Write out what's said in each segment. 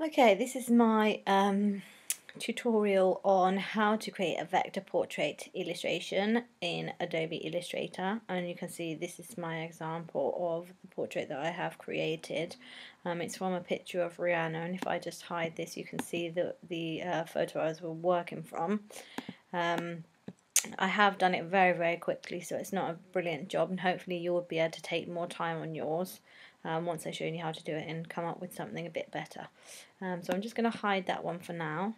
Okay, this is my tutorial on how to create a vector portrait illustration in Adobe Illustrator, and you can see this is my example of the portrait that I have created. It's from a picture of Rihanna, and if I just hide this you can see the photo I was working from. I have done it very quickly, so it's not a brilliant job, and hopefully you will be able to take more time on yours once I show you how to do it and come up with something a bit better. So I'm just going to hide that one for now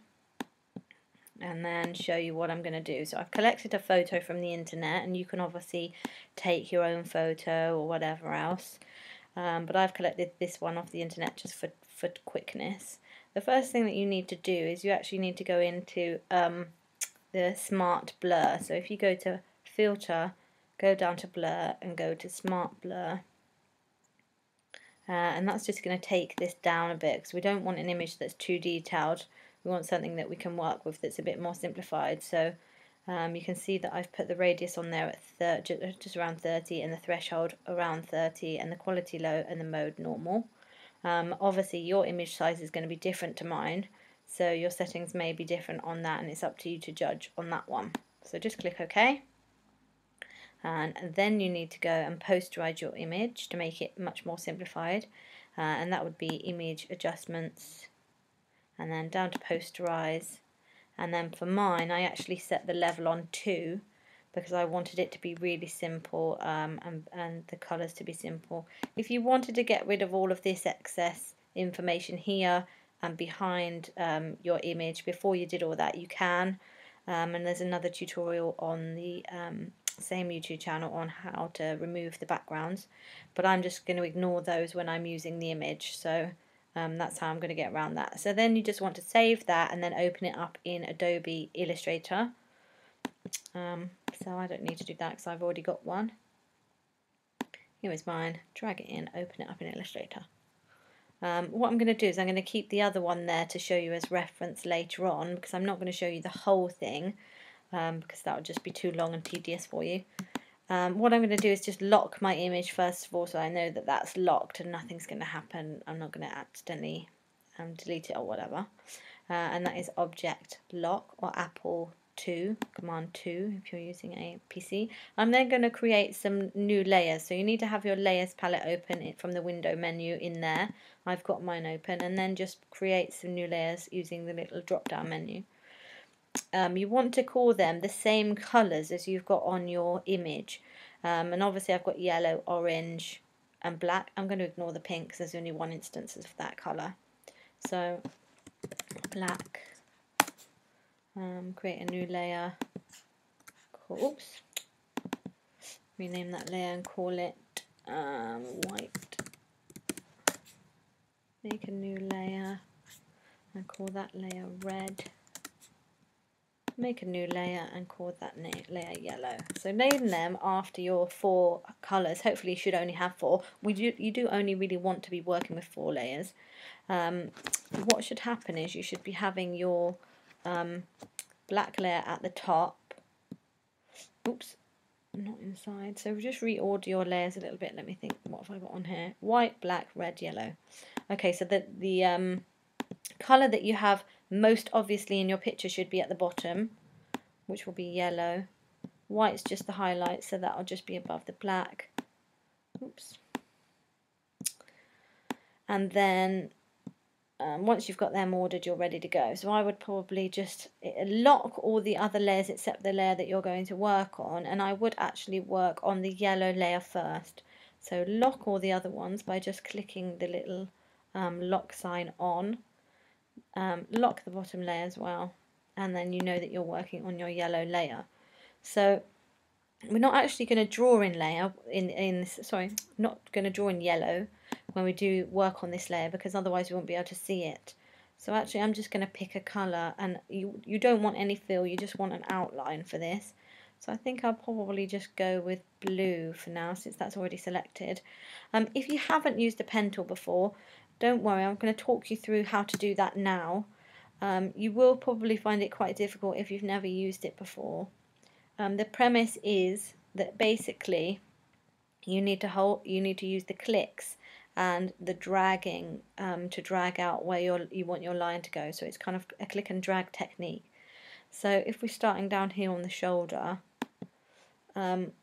and then show you what I'm going to do. So I've collected a photo from the internet, and you can obviously take your own photo or whatever else, but I've collected this one off the internet just for quickness. The first thing that you need to do is you actually need to go into the smart blur. So if you go to filter, go down to blur and go to smart blur, and that's just going to take this down a bit because we don't want an image that's too detailed. We want something that we can work with that's a bit more simplified. So you can see that I've put the radius on there at just around 30, and the threshold around 30, and the quality low and the mode normal. Obviously your image size is going to be different to mine, so your settings may be different on that, and it's up to you to judge on that one. So just click OK, and then you need to go and posterize your image to make it much more simplified, and that would be image adjustments and then down to posterize, and then for mine I actually set the level on 2 because I wanted it to be really simple, and the colours to be simple. If you wanted to get rid of all of this excess information here and behind your image before you did all that, you can, and there's another tutorial on the same YouTube channel on how to remove the backgrounds, but I'm just going to ignore those when I'm using the image, so that's how I'm going to get around that. So then you just want to save that and then open it up in Adobe Illustrator. So I don't need to do that because I've already got one. Here is mine. Drag it in, open it up in Illustrator. What I'm going to do is I'm going to keep the other one there to show you as reference later on, because I'm not going to show you the whole thing because that would just be too long and tedious for you. What I'm going to do is just lock my image first of all, so I know that that's locked and nothing's going to happen. I'm not going to accidentally delete it or whatever. And that is Object Lock, or Apple 2, Command 2 if you're using a PC. I'm then going to create some new layers. So you need to have your layers palette open from the window menu in there. I've got mine open, and then just create some new layers using the little drop down menu. You want to call them the same colours as you've got on your image, and obviously I've got yellow, orange and black. I'm going to ignore the pink because there's only one instance of that colour. So black, create a new layer, oops, rename that layer and call it white. Make a new layer and call that layer red. Make a new layer and call that layer yellow. So name them after your 4 colours. Hopefully you should only have 4. You do only really want to be working with 4 layers. What should happen is you should be having your black layer at the top. Oops, not inside. So just reorder your layers a little bit. Let me think, what have I got on here? White, black, red, yellow. Okay, so the colour that you have most obviously in your picture should be at the bottom, which will be yellow. White's just the highlight, so that'll just be above the black. Oops. And then once you've got them ordered, you're ready to go. So I would probably just lock all the other layers except the layer that you're going to work on, and I would actually work on the yellow layer first. So lock all the other ones by just clicking the little lock sign on. Lock the bottom layer as well, and then you know that you're working on your yellow layer. So we're not actually going to draw in not going to draw in yellow when we do work on this layer, because otherwise we won't be able to see it. So actually I'm just going to pick a colour, and you don't want any fill, you just want an outline for this. So I think I'll probably just go with blue for now, since that's already selected. If you haven't used a pen tool before, don't worry, I'm going to talk you through how to do that now. You will probably find it quite difficult if you've never used it before. The premise is that basically you need to use the clicks and the dragging to drag out where you want your line to go. So it's kind of a click and drag technique. So if we're starting down here on the shoulder, I'm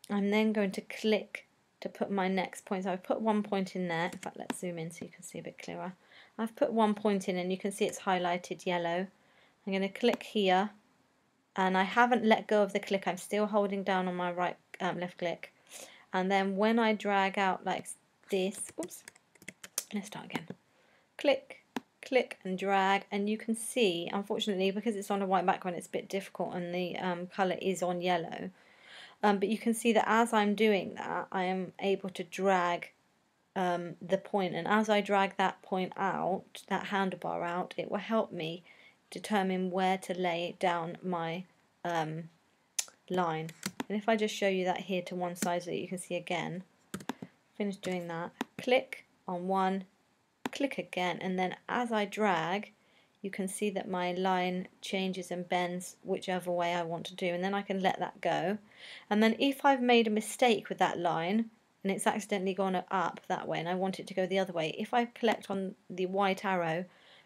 then going to click to put my next point. So I've put one point in there. In fact, let's zoom in so you can see a bit clearer. I've put one point in and you can see it's highlighted yellow. I'm going to click here, and I haven't let go of the click. I'm still holding down on my right left click. And then when I drag out like this, oops, let's start again. Click, click and drag, and you can see, unfortunately, because it's on a white background, it's a bit difficult and the colour is on yellow. But you can see that as I'm doing that, I am able to drag the point, and as I drag that point out, that handlebar out, it will help me determine where to lay down my line. And if I just show you that here to one side so that you can see again, finish doing that, click on one, click again, and then as I drag, you can see that my line changes and bends whichever way I want to do, and then I can let that go. And then if I've made a mistake with that line and it's accidentally gone up that way and I want it to go the other way, if I select on the white arrow,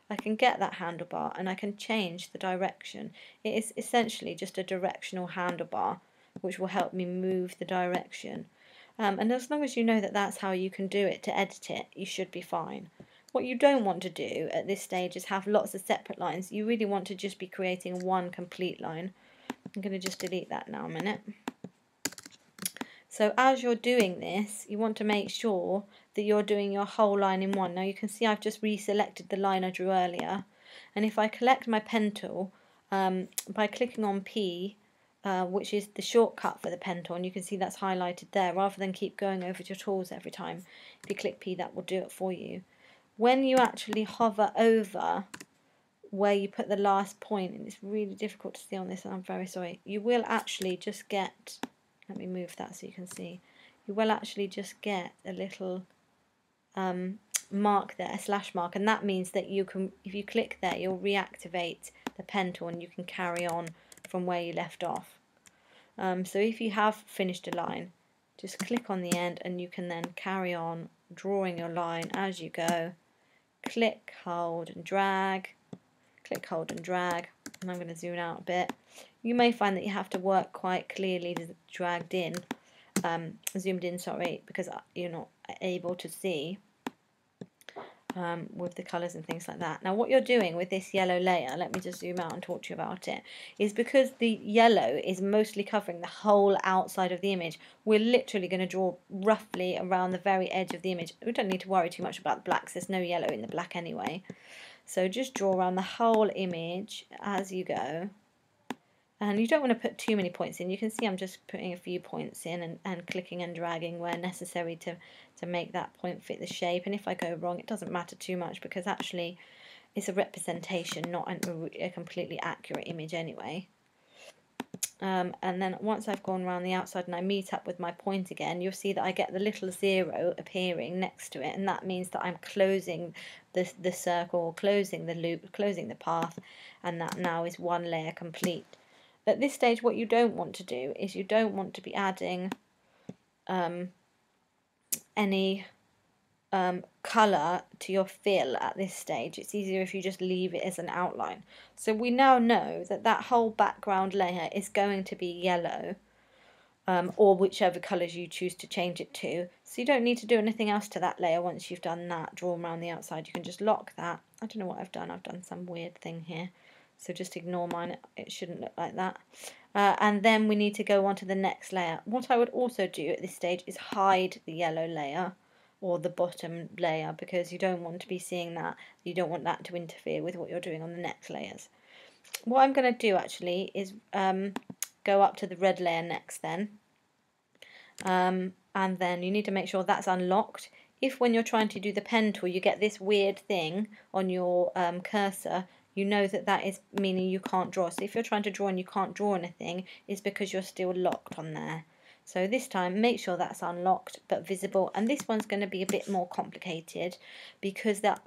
I can get that handlebar and I can change the direction. It is essentially just a directional handlebar which will help me move the direction. And as long as you know that that's how you can do it to edit it, you should be fine. What you don't want to do at this stage is have lots of separate lines. You really want to just be creating one complete line. I'm going to just delete that now a minute. So as you're doing this, you want to make sure that you're doing your whole line in one. Now you can see I've just reselected the line I drew earlier, and if I collect my pen tool by clicking on P, which is the shortcut for the pen tool, and you can see that's highlighted there, rather than keep going over to your tools every time. If you click P, that will do it for you. When you actually hover over where you put the last point, and it's really difficult to see on this, and I'm very sorry, you will actually just get, let me move that so you can see, you will actually just get a little mark there, a slash mark, and that means that you can, if you click there, you'll reactivate the pen tool and you can carry on from where you left off. So if you have finished a line, just click on the end and you can then carry on drawing your line as you go. Click, hold and drag, click, hold and drag, and I'm going to zoom out a bit. You may find that you have to work quite clearly dragged in, zoomed in, sorry, because you're not able to see with the colours and things like that. Now what you're doing with this yellow layer, let me just zoom out and talk to you about it, is because the yellow is mostly covering the whole outside of the image, we're literally going to draw roughly around the very edge of the image. We don't need to worry too much about the blacks, there's no yellow in the black anyway. So just draw around the whole image as you go. And you don't want to put too many points in. You can see I'm just putting a few points in and clicking and dragging where necessary to make that point fit the shape. And if I go wrong, it doesn't matter too much because actually it's a representation, not a completely accurate image anyway. And then once I've gone around the outside and I meet up with my point again, you'll see that I get the little zero appearing next to it, and that means that I'm closing the circle, closing the loop, closing the path, and that now is one layer complete. At this stage, what you don't want to do is you don't want to be adding any colour to your fill at this stage. It's easier if you just leave it as an outline. So we now know that that whole background layer is going to be yellow, or whichever colours you choose to change it to. So you don't need to do anything else to that layer once you've done that, draw around the outside. You can just lock that. I don't know what I've done some weird thing here. So just ignore mine, it shouldn't look like that. And then we need to go on to the next layer. What I would also do at this stage is hide the yellow layer or the bottom layer, because you don't want to be seeing that. You don't want that to interfere with what you're doing on the next layers. What I'm going to do actually is go up to the red layer next then. And then you need to make sure that's unlocked. If when you're trying to do the pen tool you get this weird thing on your cursor, you know that that is meaning you can't draw. So if you're trying to draw and you can't draw anything, it's because you're still locked on there. So this time make sure that's unlocked but visible, and this one's going to be a bit more complicated because there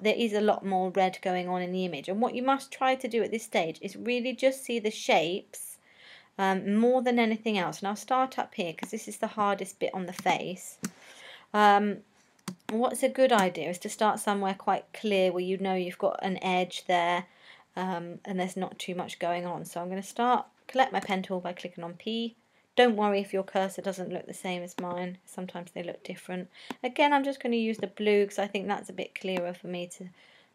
is a lot more red going on in the image, and what you must try to do at this stage is really just see the shapes more than anything else. And I'll start up here because this is the hardest bit on the face. what's a good idea is to start somewhere quite clear where you know you've got an edge there, and there's not too much going on. So I'm going to collect my pen tool by clicking on P. Don't worry if your cursor doesn't look the same as mine. Sometimes they look different. Again, I'm just going to use the blue because I think that's a bit clearer for me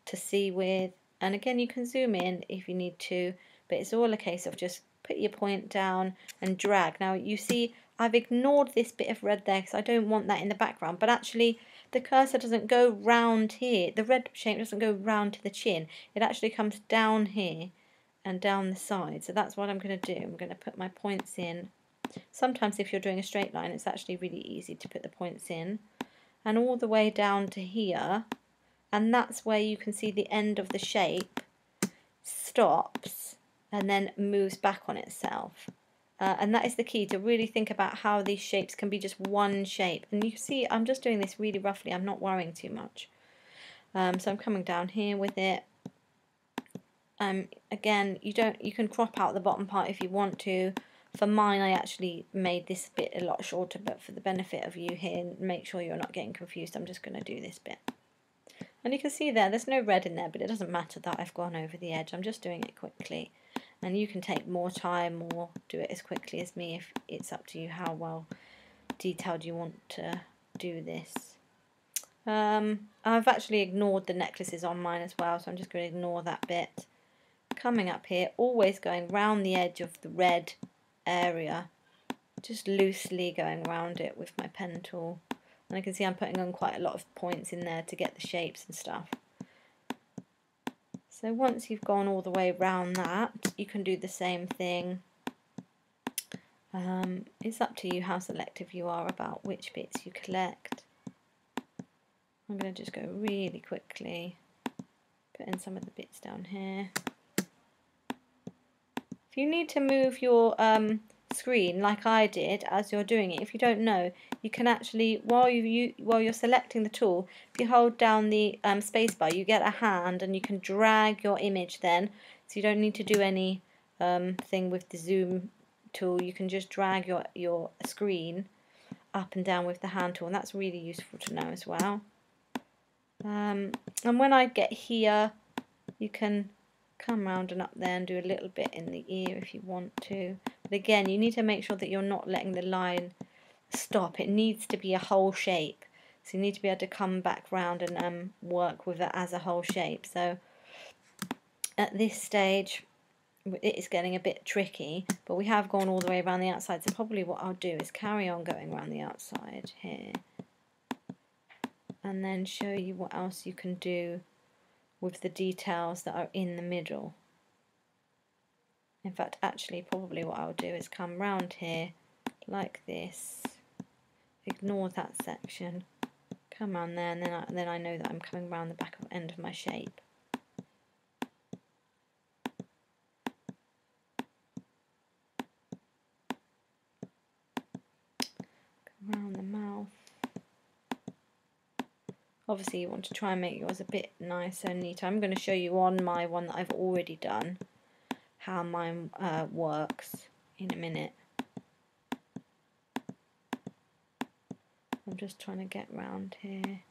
to see with. And again, you can zoom in if you need to, but it's all a case of just put your point down and drag. Now you see I've ignored this bit of red there because I don't want that in the background, but actually the cursor doesn't go round here. The red shape doesn't go round to the chin. It actually comes down here and down the side. So that's what I'm going to do. I'm going to put my points in. Sometimes if you're doing a straight line, it's actually really easy to put the points in. And all the way down to here. And that's where you can see the end of the shape stops and then moves back on itself. And that is the key, to really think about how these shapes can be just one shape. And you see I'm just doing this really roughly, I'm not worrying too much. So I'm coming down here with it. Again, you can crop out the bottom part if you want to. For mine, I actually made this bit a lot shorter, but for the benefit of you here, make sure you're not getting confused, I'm just going to do this bit. And you can see there's no red in there, but it doesn't matter that I've gone over the edge. I'm just doing it quickly. And you can take more time or do it as quickly as me, if it's up to you how well detailed you want to do this. I've actually ignored the necklaces on mine as well, so I'm just going to ignore that bit. Coming up here, always going round the edge of the red area, just loosely going around it with my pen tool. And I can see I'm putting on quite a lot of points in there to get the shapes and stuff. So once you've gone all the way around that, you can do the same thing. It's up to you how selective you are about which bits you collect. I'm going to just go really quickly, put in some of the bits down here. If you need to move your screen like I did as you're doing it, if you don't know, you can actually, while you're selecting the tool, if you hold down the spacebar, you get a hand and you can drag your image then, so you don't need to do any thing with the zoom tool. You can just drag your screen up and down with the hand tool, and that's really useful to know as well. And when I get here, you can come round and up there and do a little bit in the ear if you want to. But again, you need to make sure that you're not letting the line stop. It needs to be a whole shape. So you need to be able to come back round and work with it as a whole shape. So at this stage, it is getting a bit tricky, but we have gone all the way around the outside. So probably what I'll do is carry on going around the outside here, and then show you what else you can do with the details that are in the middle. In fact, actually, probably what I'll do is come round here like this, ignore that section, come around there, and then I know that I'm coming round the back end of my shape. Come around the mouth. Obviously you want to try and make yours a bit nicer and neater. I'm going to show you on my one that I've already done how mine works in a minute. I'm just trying to get round here,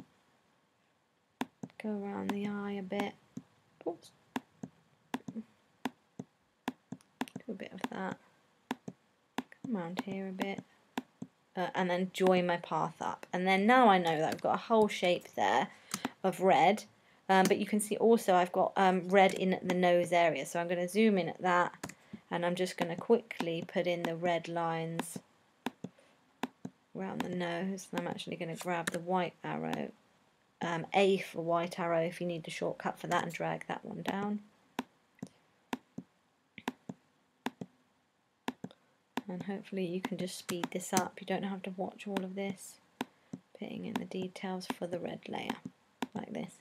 go around the eye a bit. Oops. Do a bit of that, come around here a bit. And then join my path up, and then now I know that I've got a whole shape there of red, but you can see also I've got red in the nose area, so I'm going to zoom in at that, and I'm just going to quickly put in the red lines around the nose. And I'm actually going to grab the white arrow, A for white arrow if you need the shortcut for that, and drag that one down. And hopefully you can just speed this up. You don't have to watch all of this. Putting in the details for the red layer, like this.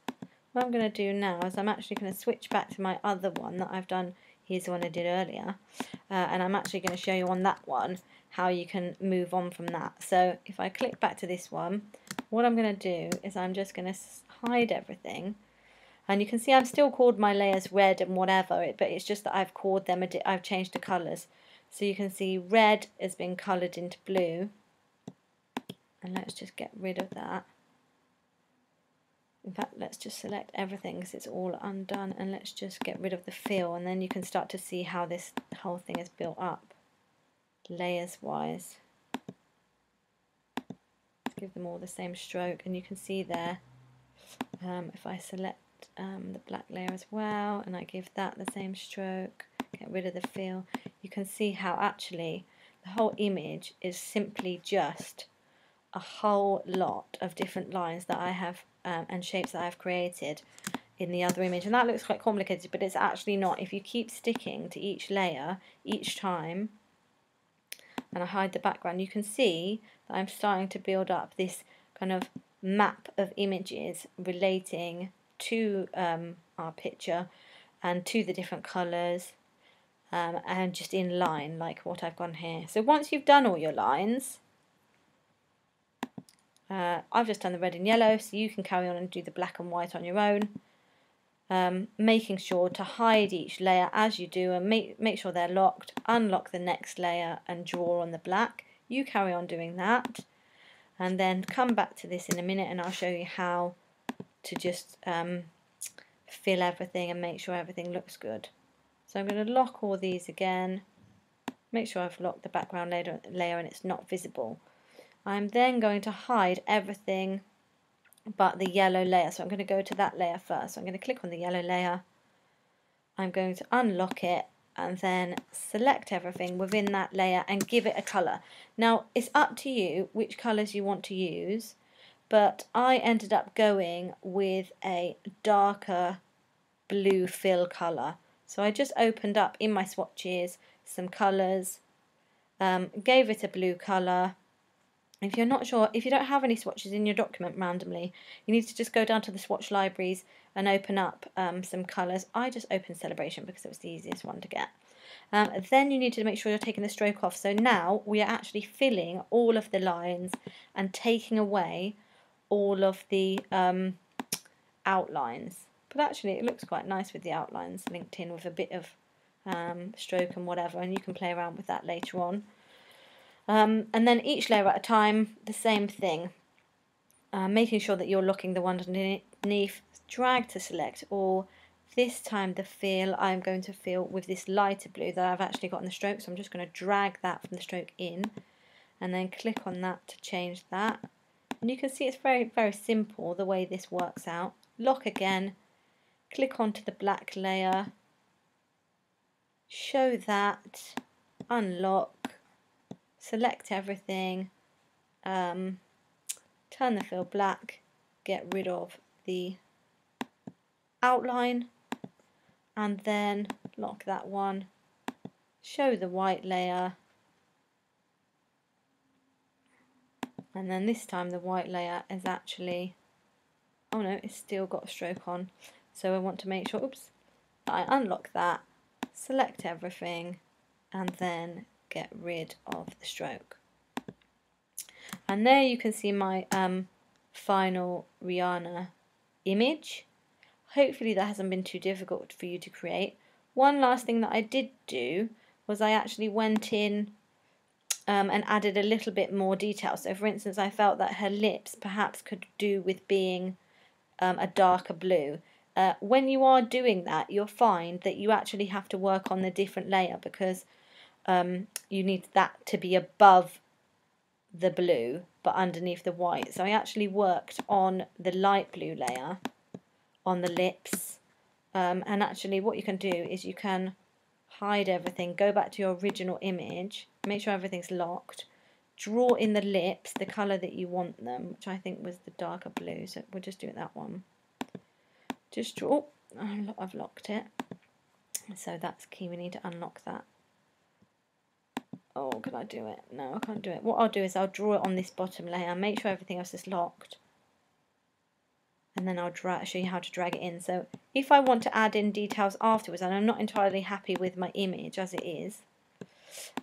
What I'm going to do now is I'm actually going to switch back to my other one that I've done. Here's the one I did earlier. And I'm actually going to show you on that one how you can move on from that. So if I click back to this one, what I'm going to do is I'm just going to hide everything. And you can see I've still called my layers red and whatever, but it's just that I've called them, I've changed the colours. So you can see red has been coloured into blue, and let's just get rid of that. In fact, let's just select everything because it's all undone, and let's just get rid of the fill, and then you can start to see how this whole thing is built up layers wise. Let's give them all the same stroke, and you can see there, if I select the black layer as well and I give that the same stroke, get rid of the fill, you can see how actually the whole image is simply just a whole lot of different lines that I have and shapes that I've created in the other image, and that looks quite complicated, but it's actually not. If you keep sticking to each layer each time, and I hide the background, you can see that I'm starting to build up this kind of map of images relating to our picture and to the different colours, and just in line like what I've gone here. So once you've done all your lines, I've just done the red and yellow, so you can carry on and do the black and white on your own, making sure to hide each layer as you do, and make sure they're locked. Unlock the next layer and draw on the black. You carry on doing that, and then come back to this in a minute and I'll show you how to just fill everything and make sure everything looks good. So I'm going to lock all these again, make sure I've locked the background layer and it's not visible. I'm then going to hide everything but the yellow layer, so I'm going to go to that layer first. So I'm going to click on the yellow layer, I'm going to unlock it and then select everything within that layer and give it a colour. Now it's up to you which colours you want to use, but I ended up going with a darker blue fill colour. So I just opened up in my swatches some colours, gave it a blue colour. If you're not sure, if you don't have any swatches in your document randomly, you need to just go down to the swatch libraries and open up some colours. I just opened Celebration because it was the easiest one to get. Then you need to make sure you're taking the stroke off. So now we are actually filling all of the lines and taking away all of the outlines. But actually it looks quite nice with the outlines linked in with a bit of stroke and whatever, and you can play around with that later on. And then each layer at a time, the same thing, making sure that you're locking the one underneath, drag to select all. This time the fill, I'm going to fill with this lighter blue that I've actually got in the stroke, so I'm just going to drag that from the stroke in and then click on that to change that. And you can see it's very, very simple the way this works out. Lock again, click onto the black layer, show that, unlock, select everything, turn the fill black, get rid of the outline, and then lock that one, show the white layer, and then this time the white layer is actually, oh no, it's still got a stroke on, so I want to make sure, oops, that I unlock that, select everything, and then get rid of the stroke. And there you can see my final Rihanna image. Hopefully that hasn't been too difficult for you to create. One last thing that I did do was I actually went in and added a little bit more detail. So for instance, I felt that her lips perhaps could do with being a darker blue. When you are doing that, you'll find that you actually have to work on the different layer because you need that to be above the blue but underneath the white. So I actually worked on the light blue layer on the lips, and actually what you can do is you can hide everything, go back to your original image, make sure everything's locked, draw in the lips the colour that you want them, which I think was the darker blue, so we'll just do it that one. Just draw, oh, I've locked it, so that's key, we need to unlock that. Oh, can I do it? No, I can't do it. What I'll do is I'll draw it on this bottom layer, make sure everything else is locked, and then I'll show you how to drag it in. So if I want to add in details afterwards and I'm not entirely happy with my image as it is,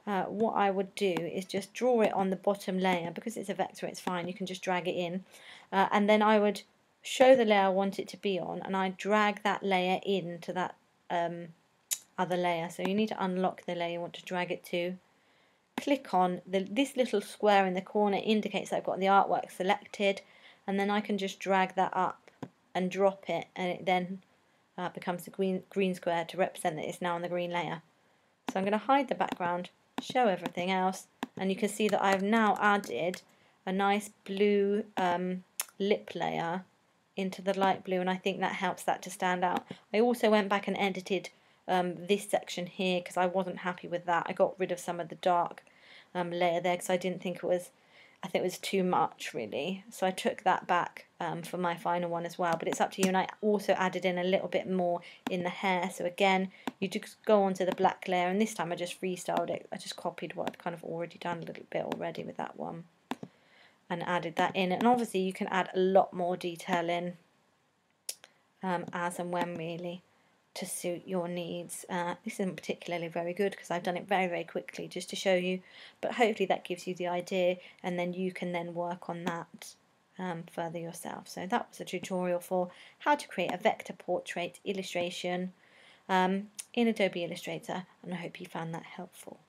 what I would do is just draw it on the bottom layer. Because it's a vector, it's fine, you can just drag it in, and then I would show the layer I want it to be on, and I drag that layer into that other layer. So you need to unlock the layer you want to drag it to. Click on this little square in the corner, indicates that I've got the artwork selected, and then I can just drag that up and drop it, and it then becomes a green square to represent that it's now on the green layer. So I'm going to hide the background, show everything else, and you can see that I've now added a nice blue lip layer into the light blue, and I think that helps that to stand out. I also went back and edited this section here because I wasn't happy with that. I got rid of some of the dark layer there because I didn't think it was, I think it was too much really. So I took that back for my final one as well, but it's up to you. And I also added in a little bit more in the hair. So again, you just go onto the black layer, and this time I just freestyled it. I just copied what I'd kind of already done a little bit already with that one and added that in. And obviously you can add a lot more detail in as and when really to suit your needs. This isn't particularly very good because I've done it very, very quickly just to show you, but hopefully that gives you the idea, and then you can then work on that further yourself. So that was a tutorial for how to create a vector portrait illustration in Adobe Illustrator, and I hope you found that helpful.